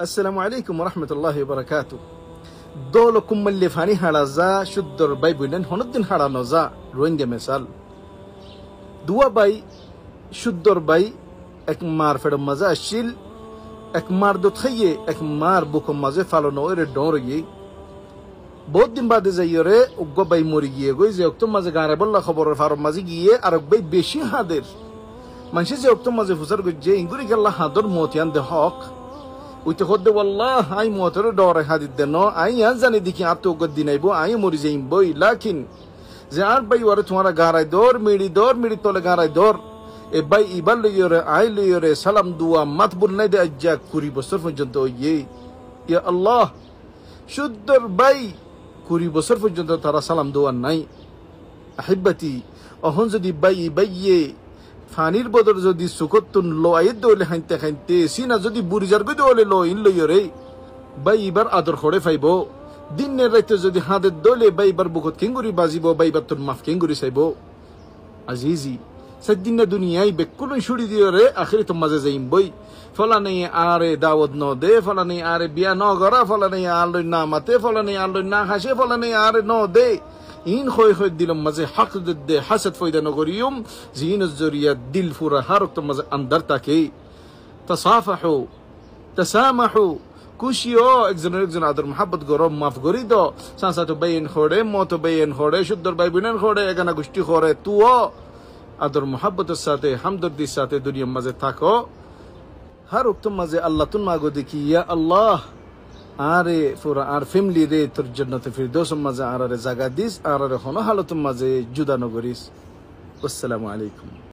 আসসালামু আলাইকুম রহমতুল্লাহ বারাকাত। দোল কুম্মল্লি ফানি হাড়া যা শুদ্ধর বাই বললেন হনুদ্দিন হাড়ানো যা রোহিঙ্গা মেসাল দুয়া বাই শুদ্ধর বাই এক মার ফেড় মজা আসছিল এক মার দুধ খাইয়ে এক মার বুক মাঝে ফালানো এর ডর গিয়ে বহুত দিন বাদে যাইয়ে রে উগ্গ বাই মরি গিয়ে গই যে অক্ত মাঝে গাঁরে বললা খবরের ফারম মাঝে গিয়ে আর বাই বেশি হাদের মানুষে যে অক্ত মাঝে ফুসার গিয়ে ইঙ্গুরি গেল্লা হাদর মতিয়ান দে হক উইতে খদ্দে ওয়াল্লাহ আই মতরে ডরে হাদিদ দেন আই ইয়ান জানি দেখি আত্মগত দিনাইবো আই মরি যাইম বই লাকিন যে আর বাই ওরে তোমারা গারাই দর মিড়ি তলে গারাই দর এ বাই ইবার লইরে আই লইরে সালাম দুয়া মাত বুলাই দে আজ্জা 20 বছর পর্যন্ত ইয়া আল্লাহ শুদ্ধর বাই 20 বছর পর্যন্ত তারা সালাম দুয়া নাই। আহিব্বাতি অহন যদি বাইয়ে ফানির বদর যদি সুকতুন লো আইদ দলে হাইতে খাইতে সিনা যদি বুরিজার গই দলে লো ইন লইরে বাই ইবার আদর খড়ে ফাইব দিনের রাইতে যদি হাদের দলে বাই ইবার বুকত কিঙ্গুরি বাজিব বাই ইবার তোর মাফ কিঙ্গুরি চাইব আজিজি সাদিন দুনিয়ায় বেকুলন ছুড়ি দিও রে আখিরি তো মাঝে যাইম বই ফলা নেই আরে দাওয়াত ন দে ফলা নেই আরে বিয়া ন গরা ফলা নেই আলোই না মাতে ফলা নেই আলোই না হাসে ফলা নেই আরে ন দে ইন খয় দিলম মাঝে হক দে হাসদ ফয়দা নগরিয়ম জিন জরিয়া দিল ফুরা হারক তো মাঝে আন্দার তাকে তাসাফাহু তাসামাহু কুশিও একজন আদর মোহাব্বত গরম মাফ করি দ সাসাতো বাইন খড়ে মত বাইন খড়ে শুদ্ধর বাই বিনান খড়ে এগানা গোষ্ঠী খড়ে তুও আদর মোহাব্বতের সাথে হামদর্দির সাথে দুনিয়ার মাঝে থাকো হার উক্ত মাঝে আল্লাহ তুন মাগো দেখি ইয়া আল্লাহ আরে পুরা আর ফ্যামিলি রে তোর জান্নাতে ফিরদৌস মাঝে আরে জায়গা দিস আর হন হালতুম মাঝে জুদা নগরিস। আসসালামু আলাইকুম।